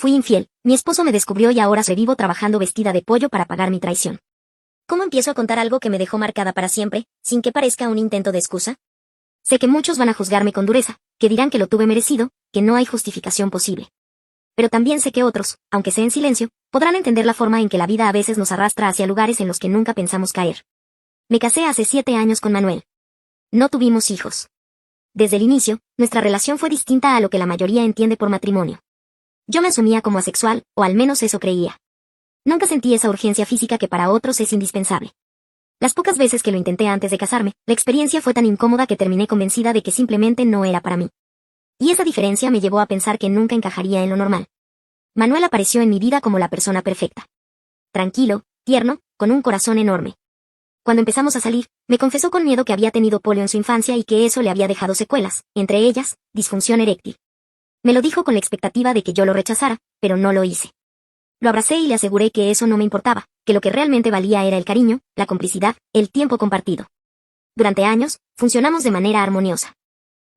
Fui infiel, mi esposo me descubrió y ahora sobrevivo trabajando vestida de pollo para pagar mi traición. ¿Cómo empiezo a contar algo que me dejó marcada para siempre, sin que parezca un intento de excusa? Sé que muchos van a juzgarme con dureza, que dirán que lo tuve merecido, que no hay justificación posible. Pero también sé que otros, aunque sea en silencio, podrán entender la forma en que la vida a veces nos arrastra hacia lugares en los que nunca pensamos caer. Me casé hace 7 años con Manuel. No tuvimos hijos. Desde el inicio, nuestra relación fue distinta a lo que la mayoría entiende por matrimonio. Yo me asumía como asexual, o al menos eso creía. Nunca sentí esa urgencia física que para otros es indispensable. Las pocas veces que lo intenté antes de casarme, la experiencia fue tan incómoda que terminé convencida de que simplemente no era para mí. Y esa diferencia me llevó a pensar que nunca encajaría en lo normal. Manuel apareció en mi vida como la persona perfecta. Tranquilo, tierno, con un corazón enorme. Cuando empezamos a salir, me confesó con miedo que había tenido polio en su infancia y que eso le había dejado secuelas, entre ellas, disfunción eréctil. Me lo dijo con la expectativa de que yo lo rechazara, pero no lo hice. Lo abracé y le aseguré que eso no me importaba, que lo que realmente valía era el cariño, la complicidad, el tiempo compartido. Durante años, funcionamos de manera armoniosa.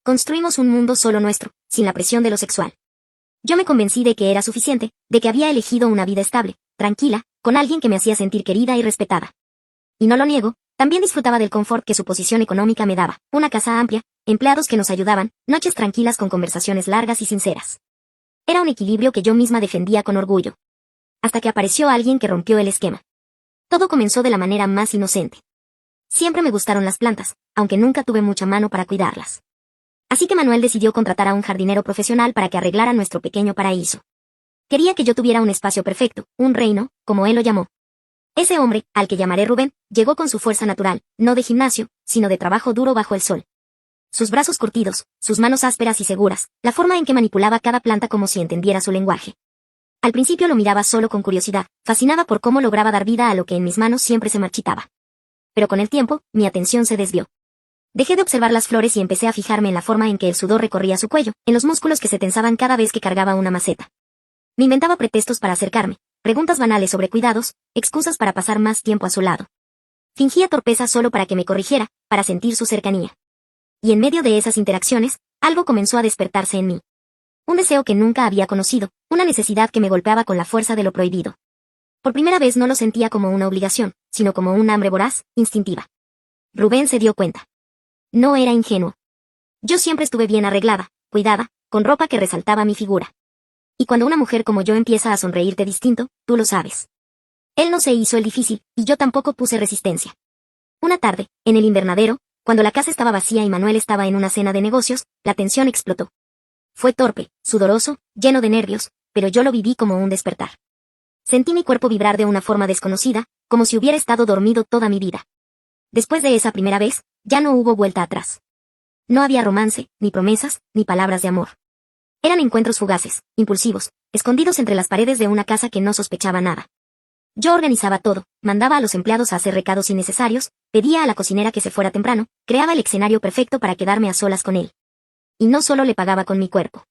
Construimos un mundo solo nuestro, sin la presión de lo sexual. Yo me convencí de que era suficiente, de que había elegido una vida estable, tranquila, con alguien que me hacía sentir querida y respetada. Y no lo niego, también disfrutaba del confort que su posición económica me daba, una casa amplia, empleados que nos ayudaban, noches tranquilas con conversaciones largas y sinceras. Era un equilibrio que yo misma defendía con orgullo. Hasta que apareció alguien que rompió el esquema. Todo comenzó de la manera más inocente. Siempre me gustaron las plantas, aunque nunca tuve mucha mano para cuidarlas. Así que Manuel decidió contratar a un jardinero profesional para que arreglara nuestro pequeño paraíso. Quería que yo tuviera un espacio perfecto, un reino, como él lo llamó. Ese hombre, al que llamaré Rubén, llegó con su fuerza natural, no de gimnasio, sino de trabajo duro bajo el sol. Sus brazos curtidos, sus manos ásperas y seguras, la forma en que manipulaba cada planta como si entendiera su lenguaje. Al principio lo miraba solo con curiosidad, fascinada por cómo lograba dar vida a lo que en mis manos siempre se marchitaba. Pero con el tiempo, mi atención se desvió. Dejé de observar las flores y empecé a fijarme en la forma en que el sudor recorría su cuello, en los músculos que se tensaban cada vez que cargaba una maceta. Me inventaba pretextos para acercarme, preguntas banales sobre cuidados, excusas para pasar más tiempo a su lado. Fingía torpeza solo para que me corrigiera, para sentir su cercanía. Y en medio de esas interacciones, algo comenzó a despertarse en mí. Un deseo que nunca había conocido, una necesidad que me golpeaba con la fuerza de lo prohibido. Por primera vez no lo sentía como una obligación, sino como un hambre voraz, instintiva. Rubén se dio cuenta. No era ingenuo. Yo siempre estuve bien arreglada, cuidada, con ropa que resaltaba mi figura. Y cuando una mujer como yo empieza a sonreírte distinto, tú lo sabes. Él no se hizo el difícil, y yo tampoco puse resistencia. Una tarde, en el invernadero, cuando la casa estaba vacía y Manuel estaba en una cena de negocios, la tensión explotó. Fue torpe, sudoroso, lleno de nervios, pero yo lo viví como un despertar. Sentí mi cuerpo vibrar de una forma desconocida, como si hubiera estado dormido toda mi vida. Después de esa primera vez, ya no hubo vuelta atrás. No había romance, ni promesas, ni palabras de amor. Eran encuentros fugaces, impulsivos, escondidos entre las paredes de una casa que no sospechaba nada. Yo organizaba todo, mandaba a los empleados a hacer recados innecesarios, pedía a la cocinera que se fuera temprano, creaba el escenario perfecto para quedarme a solas con él. Y no solo le pagaba con mi cuerpo.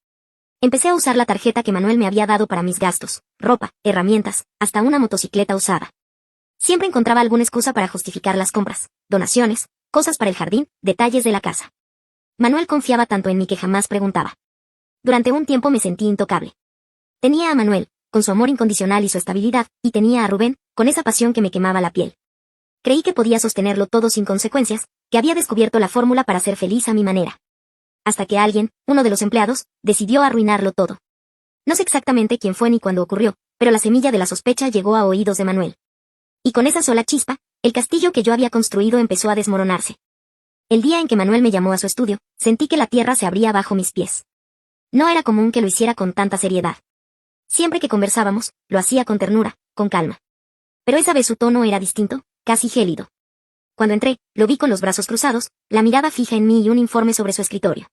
Empecé a usar la tarjeta que Manuel me había dado para mis gastos, ropa, herramientas, hasta una motocicleta usada. Siempre encontraba alguna excusa para justificar las compras, donaciones, cosas para el jardín, detalles de la casa. Manuel confiaba tanto en mí que jamás preguntaba. Durante un tiempo me sentí intocable. Tenía a Manuel, con su amor incondicional y su estabilidad, y tenía a Rubén, con esa pasión que me quemaba la piel. Creí que podía sostenerlo todo sin consecuencias, que había descubierto la fórmula para ser feliz a mi manera. Hasta que alguien, uno de los empleados, decidió arruinarlo todo. No sé exactamente quién fue ni cuándo ocurrió, pero la semilla de la sospecha llegó a oídos de Manuel. Y con esa sola chispa, el castillo que yo había construido empezó a desmoronarse. El día en que Manuel me llamó a su estudio, sentí que la tierra se abría bajo mis pies. No era común que lo hiciera con tanta seriedad. Siempre que conversábamos, lo hacía con ternura, con calma. Pero esa vez su tono era distinto, casi gélido. Cuando entré, lo vi con los brazos cruzados, la mirada fija en mí y un informe sobre su escritorio.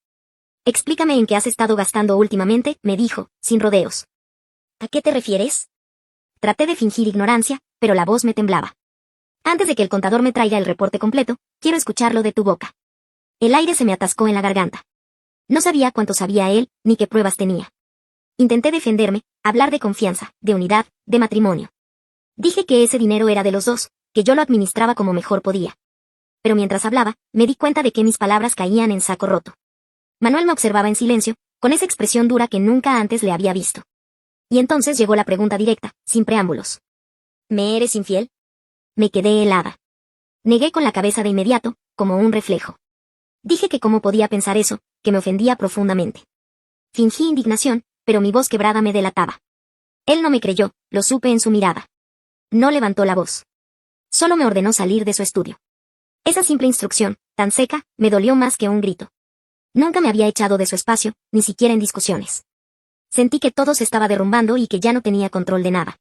Explícame en qué has estado gastando últimamente, me dijo, sin rodeos. ¿A qué te refieres? Traté de fingir ignorancia, pero la voz me temblaba. Antes de que el contador me traiga el reporte completo, quiero escucharlo de tu boca. El aire se me atascó en la garganta. No sabía cuánto sabía él, ni qué pruebas tenía. Intenté defenderme, hablar de confianza, de unidad, de matrimonio. Dije que ese dinero era de los dos, que yo lo administraba como mejor podía. Pero mientras hablaba, me di cuenta de que mis palabras caían en saco roto. Manuel me observaba en silencio, con esa expresión dura que nunca antes le había visto. Y entonces llegó la pregunta directa, sin preámbulos. ¿Me eres infiel? Me quedé helada. Negué con la cabeza de inmediato, como un reflejo. Dije que cómo podía pensar eso, que me ofendía profundamente. Fingí indignación, pero mi voz quebrada me delataba. Él no me creyó, lo supe en su mirada. No levantó la voz. Solo me ordenó salir de su estudio. Esa simple instrucción, tan seca, me dolió más que un grito. Nunca me había echado de su espacio, ni siquiera en discusiones. Sentí que todo se estaba derrumbando y que ya no tenía control de nada.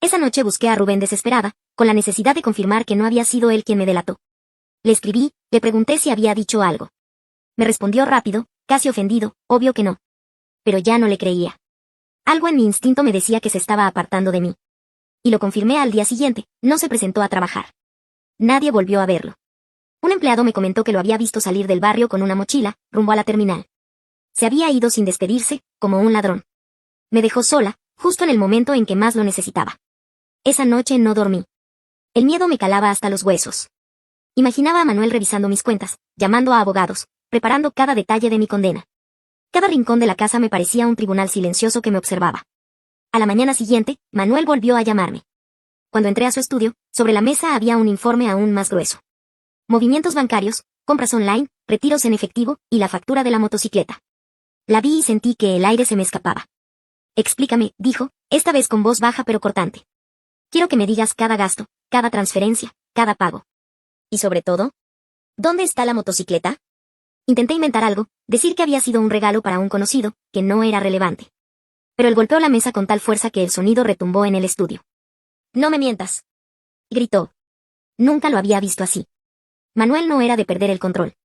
Esa noche busqué a Rubén desesperada, con la necesidad de confirmar que no había sido él quien me delató. Le escribí, le pregunté si había dicho algo. Me respondió rápido, casi ofendido, obvio que no. Pero ya no le creía. Algo en mi instinto me decía que se estaba apartando de mí. Y lo confirmé al día siguiente, no se presentó a trabajar. Nadie volvió a verlo. Un empleado me comentó que lo había visto salir del barrio con una mochila, rumbo a la terminal. Se había ido sin despedirse, como un ladrón. Me dejó sola, justo en el momento en que más lo necesitaba. Esa noche no dormí. El miedo me calaba hasta los huesos. Imaginaba a Manuel revisando mis cuentas, llamando a abogados, preparando cada detalle de mi condena. Cada rincón de la casa me parecía un tribunal silencioso que me observaba. A la mañana siguiente, Manuel volvió a llamarme. Cuando entré a su estudio, sobre la mesa había un informe aún más grueso. Movimientos bancarios, compras online, retiros en efectivo y la factura de la motocicleta. La vi y sentí que el aire se me escapaba. Explícame, dijo, esta vez con voz baja pero cortante. Quiero que me digas cada gasto, cada transferencia, cada pago. Y sobre todo, ¿dónde está la motocicleta? Intenté inventar algo, decir que había sido un regalo para un conocido, que no era relevante. Pero él golpeó la mesa con tal fuerza que el sonido retumbó en el estudio. No me mientas. Gritó. Nunca lo había visto así. Manuel no era de perder el control.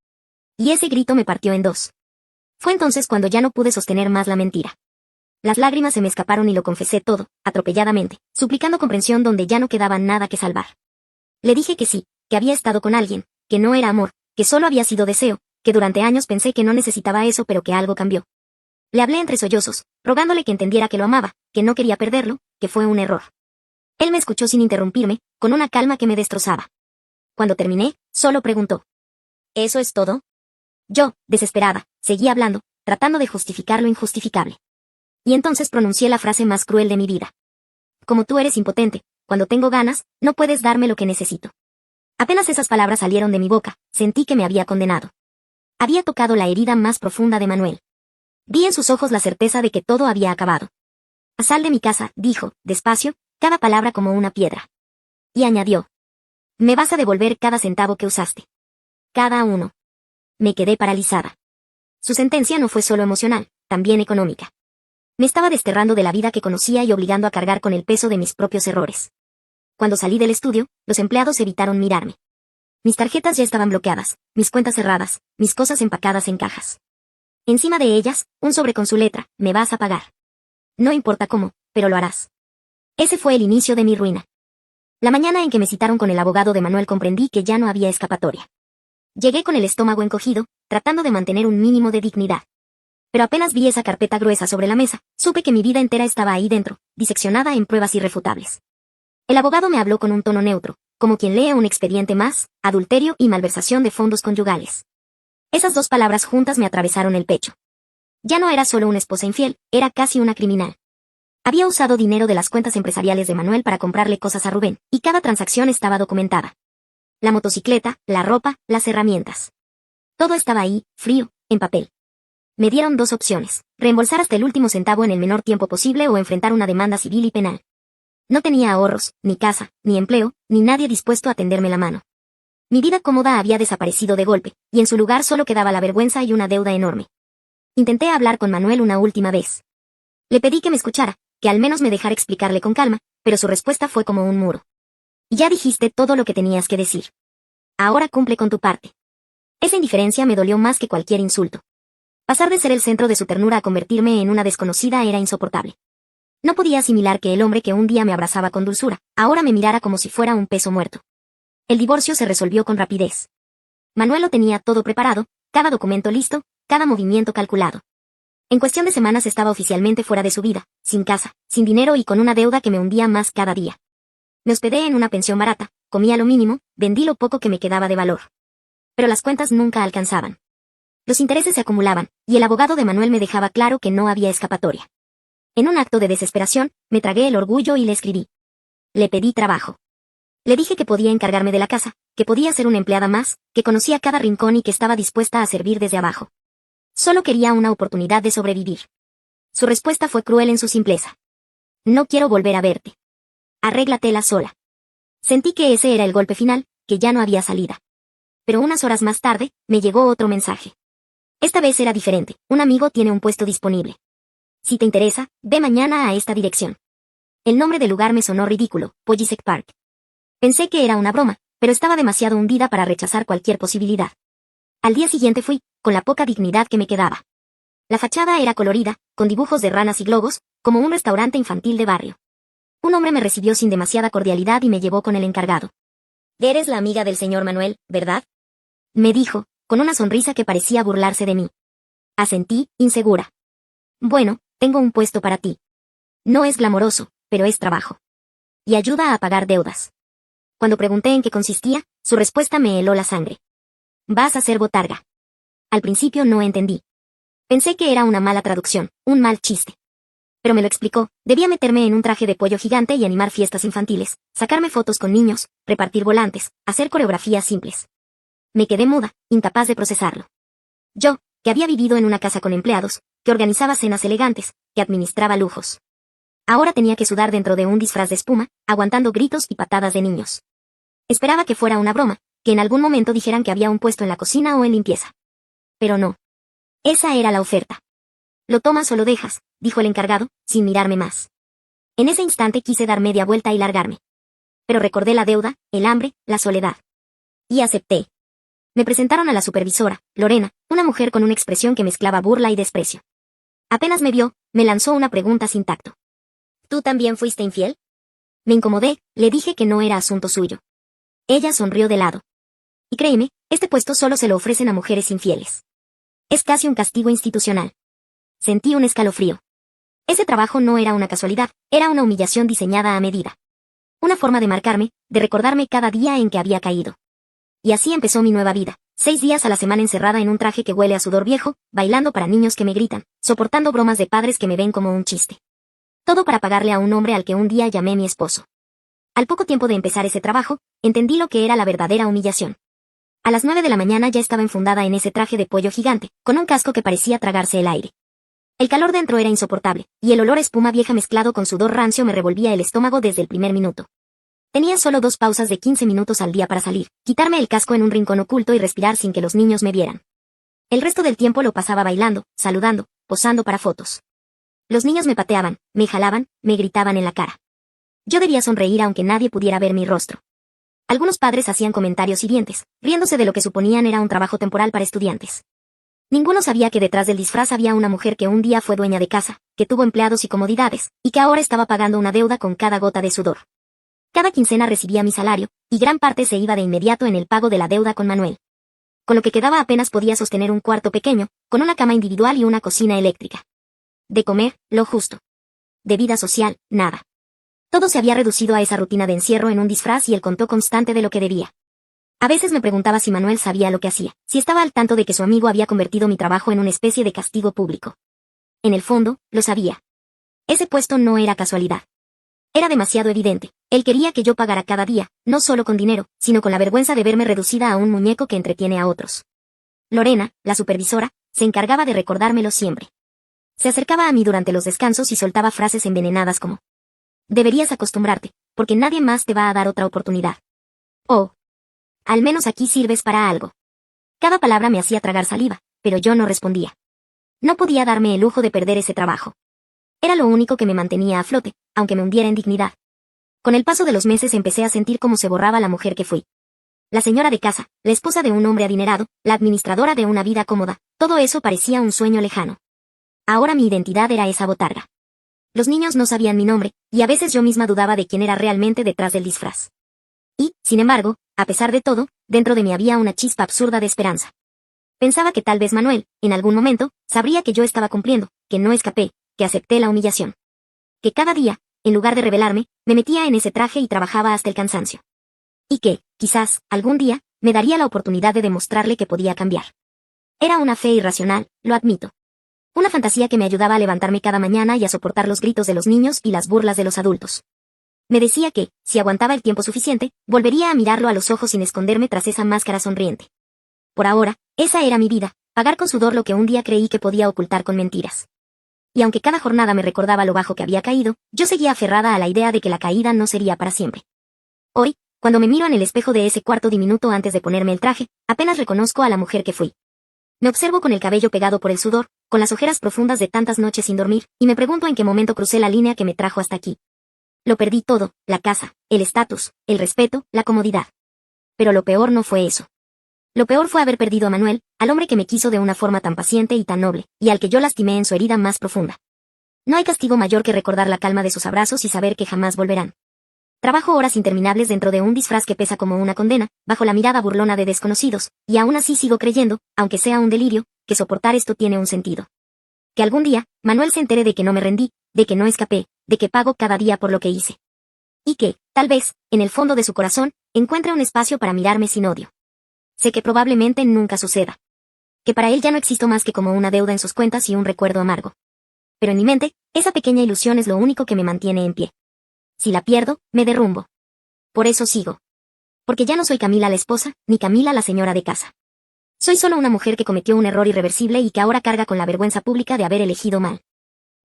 Y ese grito me partió en dos. Fue entonces cuando ya no pude sostener más la mentira. Las lágrimas se me escaparon y lo confesé todo, atropelladamente, suplicando comprensión donde ya no quedaba nada que salvar. Le dije que sí, que había estado con alguien, que no era amor, que solo había sido deseo, que durante años pensé que no necesitaba eso pero que algo cambió. Le hablé entre sollozos, rogándole que entendiera que lo amaba, que no quería perderlo, que fue un error. Él me escuchó sin interrumpirme, con una calma que me destrozaba. Cuando terminé, solo preguntó. ¿Eso es todo? Yo, desesperada, seguí hablando, tratando de justificar lo injustificable. Y entonces pronuncié la frase más cruel de mi vida. Como tú eres impotente, cuando tengo ganas, no puedes darme lo que necesito. Apenas esas palabras salieron de mi boca, sentí que me había condenado. Había tocado la herida más profunda de Manuel. Vi en sus ojos la certeza de que todo había acabado. Sal de mi casa, dijo, despacio, cada palabra como una piedra. Y añadió. Me vas a devolver cada centavo que usaste. Cada uno. Me quedé paralizada. Su sentencia no fue solo emocional, también económica. Me estaba desterrando de la vida que conocía y obligando a cargar con el peso de mis propios errores. Cuando salí del estudio, los empleados evitaron mirarme. Mis tarjetas ya estaban bloqueadas, mis cuentas cerradas, mis cosas empacadas en cajas. Encima de ellas, un sobre con su letra, me vas a pagar. No importa cómo, pero lo harás. Ese fue el inicio de mi ruina. La mañana en que me citaron con el abogado de Manuel comprendí que ya no había escapatoria. Llegué con el estómago encogido, tratando de mantener un mínimo de dignidad. Pero apenas vi esa carpeta gruesa sobre la mesa, supe que mi vida entera estaba ahí dentro, diseccionada en pruebas irrefutables. El abogado me habló con un tono neutro, como quien lee un expediente más, adulterio y malversación de fondos conyugales. Esas dos palabras juntas me atravesaron el pecho. Ya no era solo una esposa infiel, era casi una criminal. Había usado dinero de las cuentas empresariales de Manuel para comprarle cosas a Rubén, y cada transacción estaba documentada. La motocicleta, la ropa, las herramientas. Todo estaba ahí, frío, en papel. Me dieron dos opciones, reembolsar hasta el último centavo en el menor tiempo posible o enfrentar una demanda civil y penal. No tenía ahorros, ni casa, ni empleo, ni nadie dispuesto a tenderme la mano. Mi vida cómoda había desaparecido de golpe, y en su lugar solo quedaba la vergüenza y una deuda enorme. Intenté hablar con Manuel una última vez. Le pedí que me escuchara, que al menos me dejara explicarle con calma, pero su respuesta fue como un muro. Ya dijiste todo lo que tenías que decir. Ahora cumple con tu parte. Esa indiferencia me dolió más que cualquier insulto. Pasar de ser el centro de su ternura a convertirme en una desconocida era insoportable. No podía asimilar que el hombre que un día me abrazaba con dulzura, ahora me mirara como si fuera un peso muerto. El divorcio se resolvió con rapidez. Manuel lo tenía todo preparado, cada documento listo, cada movimiento calculado. En cuestión de semanas estaba oficialmente fuera de su vida, sin casa, sin dinero y con una deuda que me hundía más cada día. Me hospedé en una pensión barata, comía lo mínimo, vendí lo poco que me quedaba de valor. Pero las cuentas nunca alcanzaban. Los intereses se acumulaban, y el abogado de Manuel me dejaba claro que no había escapatoria. En un acto de desesperación, me tragué el orgullo y le escribí. Le pedí trabajo. Le dije que podía encargarme de la casa, que podía ser una empleada más, que conocía cada rincón y que estaba dispuesta a servir desde abajo. Solo quería una oportunidad de sobrevivir. Su respuesta fue cruel en su simpleza. No quiero volver a verte. Arréglatela sola. Sentí que ese era el golpe final, que ya no había salida. Pero unas horas más tarde, me llegó otro mensaje. Esta vez era diferente. Un amigo tiene un puesto disponible. Si te interesa, ve mañana a esta dirección. El nombre del lugar me sonó ridículo, Pollisek Park. Pensé que era una broma, pero estaba demasiado hundida para rechazar cualquier posibilidad. Al día siguiente fui, con la poca dignidad que me quedaba. La fachada era colorida, con dibujos de ranas y globos, como un restaurante infantil de barrio. Un hombre me recibió sin demasiada cordialidad y me llevó con el encargado. «Eres la amiga del señor Manuel, ¿verdad?», me dijo, con una sonrisa que parecía burlarse de mí. Asentí, insegura. «Bueno, tengo un puesto para ti. No es glamoroso, pero es trabajo. Y ayuda a pagar deudas». Cuando pregunté en qué consistía, su respuesta me heló la sangre. «Vas a ser botarga». Al principio no entendí. Pensé que era una mala traducción, un mal chiste. Pero me lo explicó, debía meterme en un traje de pollo gigante y animar fiestas infantiles, sacarme fotos con niños, repartir volantes, hacer coreografías simples. Me quedé muda, incapaz de procesarlo. Yo, que había vivido en una casa con empleados, que organizaba cenas elegantes, que administraba lujos. Ahora tenía que sudar dentro de un disfraz de espuma, aguantando gritos y patadas de niños. Esperaba que fuera una broma, que en algún momento dijeran que había un puesto en la cocina o en limpieza. Pero no. Esa era la oferta. «Lo tomas o lo dejas», dijo el encargado, sin mirarme más. En ese instante quise dar media vuelta y largarme. Pero recordé la deuda, el hambre, la soledad. Y acepté. Me presentaron a la supervisora, Lorena, una mujer con una expresión que mezclaba burla y desprecio. Apenas me vio, me lanzó una pregunta sin tacto. «¿Tú también fuiste infiel?». Me incomodé, le dije que no era asunto suyo. Ella sonrió de lado. Y créeme, este puesto solo se lo ofrecen a mujeres infieles. Es casi un castigo institucional. Sentí un escalofrío. Ese trabajo no era una casualidad, era una humillación diseñada a medida. Una forma de marcarme, de recordarme cada día en que había caído. Y así empezó mi nueva vida, 6 días a la semana encerrada en un traje que huele a sudor viejo, bailando para niños que me gritan, soportando bromas de padres que me ven como un chiste. Todo para pagarle a un hombre al que un día llamé mi esposo. Al poco tiempo de empezar ese trabajo, entendí lo que era la verdadera humillación. A las 9 de la mañana ya estaba enfundada en ese traje de pollo gigante, con un casco que parecía tragarse el aire. El calor dentro era insoportable, y el olor a espuma vieja mezclado con sudor rancio me revolvía el estómago desde el primer minuto. Tenía solo 2 pausas de 15 minutos al día para salir, quitarme el casco en un rincón oculto y respirar sin que los niños me vieran. El resto del tiempo lo pasaba bailando, saludando, posando para fotos. Los niños me pateaban, me jalaban, me gritaban en la cara. Yo debía sonreír aunque nadie pudiera ver mi rostro. Algunos padres hacían comentarios hirientes, riéndose de lo que suponían era un trabajo temporal para estudiantes. Ninguno sabía que detrás del disfraz había una mujer que un día fue dueña de casa, que tuvo empleados y comodidades, y que ahora estaba pagando una deuda con cada gota de sudor. Cada quincena recibía mi salario, y gran parte se iba de inmediato en el pago de la deuda con Manuel. Con lo que quedaba apenas podía sostener un cuarto pequeño, con una cama individual y una cocina eléctrica. De comer, lo justo. De vida social, nada. Todo se había reducido a esa rutina de encierro en un disfraz y el contó constante de lo que debía. A veces me preguntaba si Manuel sabía lo que hacía, si estaba al tanto de que su amigo había convertido mi trabajo en una especie de castigo público. En el fondo, lo sabía. Ese puesto no era casualidad. Era demasiado evidente. Él quería que yo pagara cada día, no solo con dinero, sino con la vergüenza de verme reducida a un muñeco que entretiene a otros. Lorena, la supervisora, se encargaba de recordármelo siempre. Se acercaba a mí durante los descansos y soltaba frases envenenadas como: «Deberías acostumbrarte, porque nadie más te va a dar otra oportunidad». «Oh. Al menos aquí sirves para algo». Cada palabra me hacía tragar saliva, pero yo no respondía. No podía darme el lujo de perder ese trabajo. Era lo único que me mantenía a flote, aunque me hundiera en dignidad. Con el paso de los meses empecé a sentir cómo se borraba la mujer que fui. La señora de casa, la esposa de un hombre adinerado, la administradora de una vida cómoda, todo eso parecía un sueño lejano. Ahora mi identidad era esa botarga. Los niños no sabían mi nombre, y a veces yo misma dudaba de quién era realmente detrás del disfraz. Y, sin embargo, a pesar de todo, dentro de mí había una chispa absurda de esperanza. Pensaba que tal vez Manuel, en algún momento, sabría que yo estaba cumpliendo, que no escapé, que acepté la humillación. Que cada día, en lugar de rebelarme, me metía en ese traje y trabajaba hasta el cansancio. Y que, quizás, algún día, me daría la oportunidad de demostrarle que podía cambiar. Era una fe irracional, lo admito. Una fantasía que me ayudaba a levantarme cada mañana y a soportar los gritos de los niños y las burlas de los adultos. Me decía que, si aguantaba el tiempo suficiente, volvería a mirarlo a los ojos sin esconderme tras esa máscara sonriente. Por ahora, esa era mi vida, pagar con sudor lo que un día creí que podía ocultar con mentiras. Y aunque cada jornada me recordaba lo bajo que había caído, yo seguía aferrada a la idea de que la caída no sería para siempre. Hoy, cuando me miro en el espejo de ese cuarto diminuto antes de ponerme el traje, apenas reconozco a la mujer que fui. Me observo con el cabello pegado por el sudor, con las ojeras profundas de tantas noches sin dormir, y me pregunto en qué momento crucé la línea que me trajo hasta aquí. Lo perdí todo, la casa, el estatus, el respeto, la comodidad. Pero lo peor no fue eso. Lo peor fue haber perdido a Manuel, al hombre que me quiso de una forma tan paciente y tan noble, y al que yo lastimé en su herida más profunda. No hay castigo mayor que recordar la calma de sus abrazos y saber que jamás volverán. Trabajo horas interminables dentro de un disfraz que pesa como una condena, bajo la mirada burlona de desconocidos, y aún así sigo creyendo, aunque sea un delirio, que soportar esto tiene un sentido. Que algún día, Manuel se entere de que no me rendí, de que no escapé, de que pago cada día por lo que hice. Y que, tal vez, en el fondo de su corazón, encuentre un espacio para mirarme sin odio. Sé que probablemente nunca suceda. Que para él ya no existo más que como una deuda en sus cuentas y un recuerdo amargo. Pero en mi mente, esa pequeña ilusión es lo único que me mantiene en pie. Si la pierdo, me derrumbo. Por eso sigo. Porque ya no soy Camila la esposa, ni Camila la señora de casa. Soy solo una mujer que cometió un error irreversible y que ahora carga con la vergüenza pública de haber elegido mal.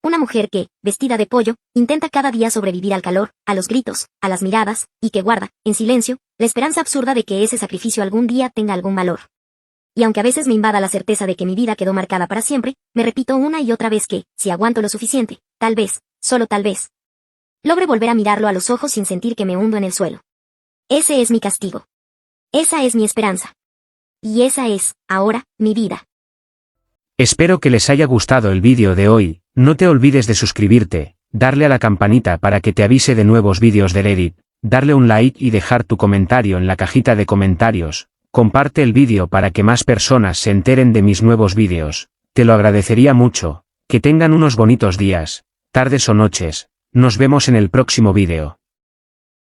Una mujer que, vestida de pollo, intenta cada día sobrevivir al calor, a los gritos, a las miradas, y que guarda, en silencio, la esperanza absurda de que ese sacrificio algún día tenga algún valor. Y aunque a veces me invada la certeza de que mi vida quedó marcada para siempre, me repito una y otra vez que, si aguanto lo suficiente, tal vez, solo tal vez, logre volver a mirarlo a los ojos sin sentir que me hundo en el suelo. Ese es mi castigo. Esa es mi esperanza. Y esa es, ahora, mi vida. Espero que les haya gustado el vídeo de hoy. No te olvides de suscribirte, darle a la campanita para que te avise de nuevos vídeos del Edit, darle un like y dejar tu comentario en la cajita de comentarios. Comparte el vídeo para que más personas se enteren de mis nuevos vídeos. Te lo agradecería mucho. Que tengan unos bonitos días, tardes o noches. Nos vemos en el próximo vídeo.